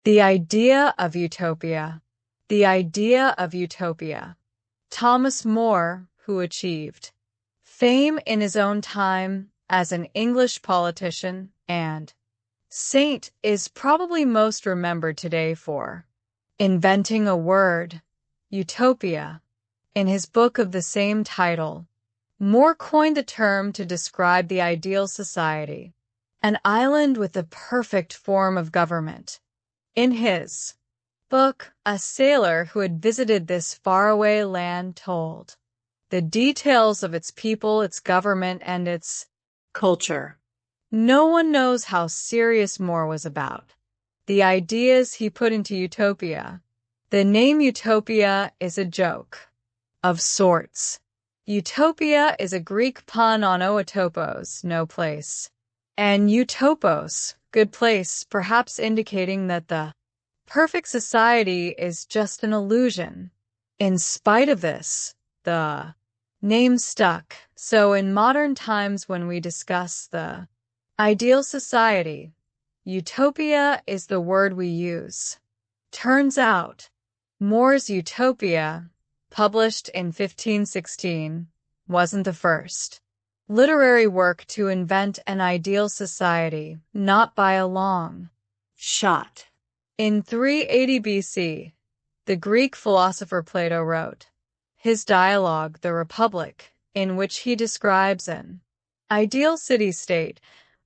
The idea of utopia. The idea of utopia. Thomas More, who achieved fame in his own time as an English politician and saint, is probably most remembered today for inventing a word, utopia. In his book of the same title, More coined the term to describe the ideal society, an island with the perfect form of government. In his book, a sailor who had visited this faraway land told the details of its people, its government, and its culture. No one knows how serious More was about the ideas he put into utopia. The name utopia is a joke of sorts. Utopia is a Greek pun on ootopos, no place, and utopos, good place, perhaps indicating that the perfect society is just an illusion. In spite of this, the name stuck, so in modern times when we discuss the ideal society, utopia is the word we use. Turns out, More's Utopia, published in 1516, wasn't the first literary work to invent an ideal society, not by a long shot. In 380 BC, the Greek philosopher Plato wrote his dialogue, The Republic, in which he describes an ideal city-state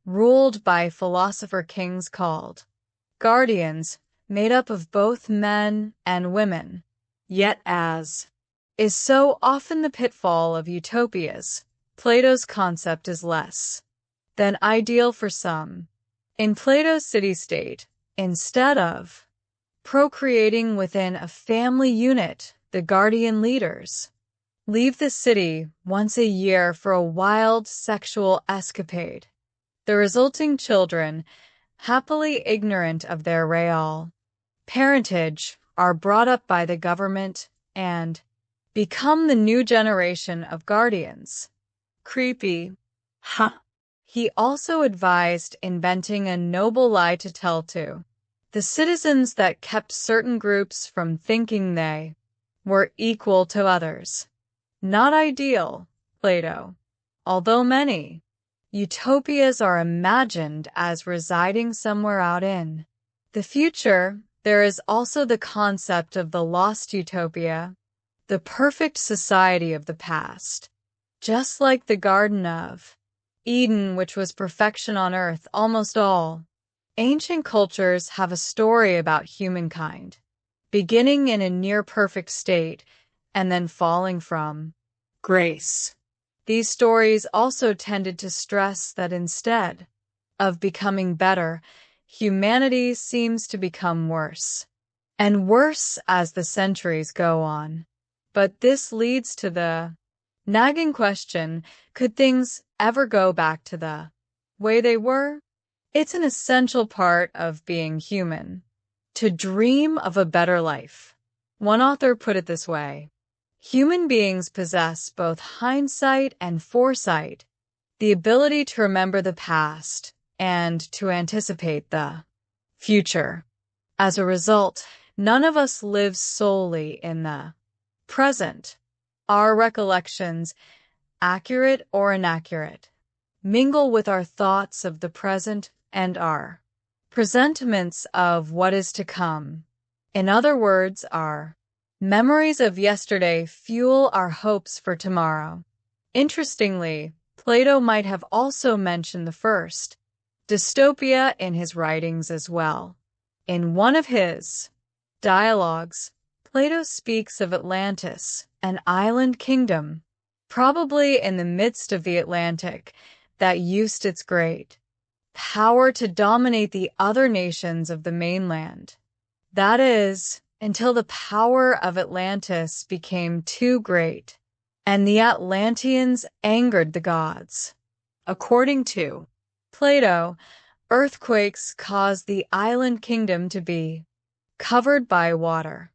ruled by philosopher kings called guardians, made up of both men and women. Yet, as is so often the pitfall of utopias, Plato's concept is less than ideal for some. In Plato's city-state, instead of procreating within a family unit, the guardian leaders leave the city once a year for a wild sexual escapade. The resulting children, happily ignorant of their real parentage, are brought up by the government and become the new generation of guardians. Creepy. Huh. He also advised inventing a noble lie to tell to the citizens that kept certain groups from thinking they were equal to others. Not ideal, Plato. Although many utopias are imagined as residing somewhere out in the future, there is also the concept of the lost utopia, the perfect society of the past. Just like the Garden of Eden, which was perfection on earth, almost all ancient cultures have a story about humankind, beginning in a near-perfect state and then falling from grace. These stories also tended to stress that instead of becoming better, humanity seems to become worse and worse as the centuries go on. But this leads to the nagging question, could things ever go back to the way they were? It's an essential part of being human to dream of a better life. One author put it this way: human beings possess both hindsight and foresight, the ability to remember the past and to anticipate the future. As a result, none of us lives solely in the present. Our recollections, accurate or inaccurate, mingle with our thoughts of the present and our presentiments of what is to come. In other words, our memories of yesterday fuel our hopes for tomorrow. Interestingly, Plato might have also mentioned the first dystopia in his writings as well. In one of his dialogues, Plato speaks of Atlantis, an island kingdom, probably in the midst of the Atlantic, that used its great power to dominate the other nations of the mainland. That is, until the power of Atlantis became too great, and the Atlanteans angered the gods. According to Plato, earthquakes caused the island kingdom to be covered by water.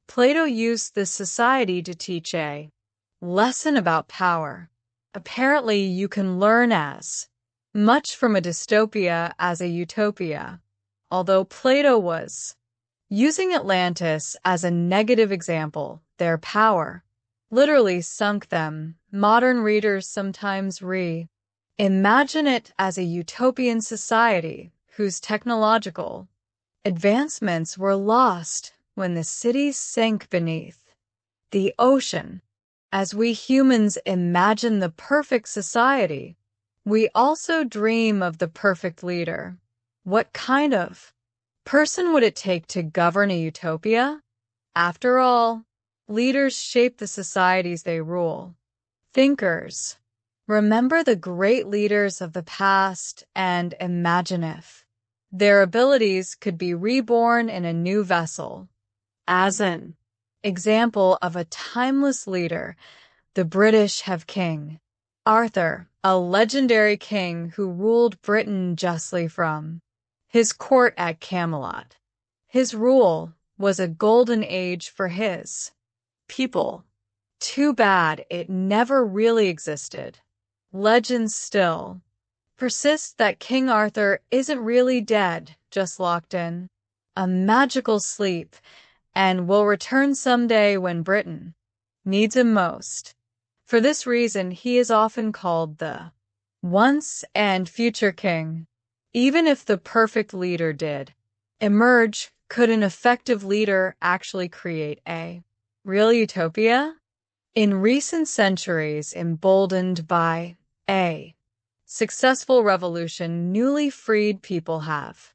Plato used this society to teach a lesson about power. Apparently, you can learn as much from a dystopia as a utopia. Although Plato was Using Atlantis as a negative example, their power literally sunk them. Modern readers sometimes imagine it as a utopian society whose technological advancements were lost when the cities sank beneath the ocean. As we humans imagine the perfect society, we also dream of the perfect leader. What kind of person would it take to govern a utopia? After all, leaders shape the societies they rule. Thinkers, remember the great leaders of the past and imagine if their abilities could be reborn in a new vessel. As an example of a timeless leader, the British have King Arthur, a legendary king who ruled Britain justly from his court at Camelot. His rule was a golden age for his people. Too bad it never really existed. Legends still persist that King Arthur isn't really dead, just locked in a magical sleep, and will return someday when Britain needs him most. For this reason, he is often called the once and future king. Even if the perfect leader did emerge, could an effective leader actually create a real utopia? In recent centuries, emboldened by a successful revolution, newly freed people have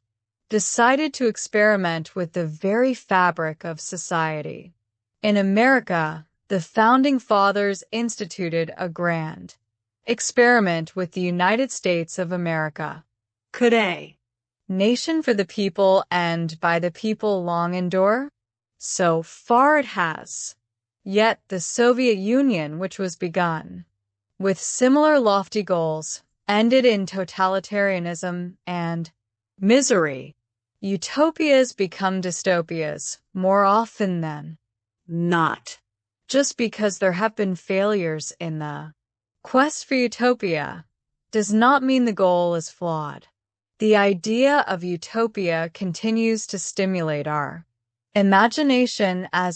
decided to experiment with the very fabric of society. In America, the Founding Fathers instituted a grand experiment with the United States of America. Could a nation for the people and by the people long endure? So far it has. Yet the Soviet Union, which was begun with similar lofty goals, ended in totalitarianism and misery. Utopias become dystopias more often than not. Just because there have been failures in the quest for utopia does not mean the goal is flawed. The idea of utopia continues to stimulate our imagination as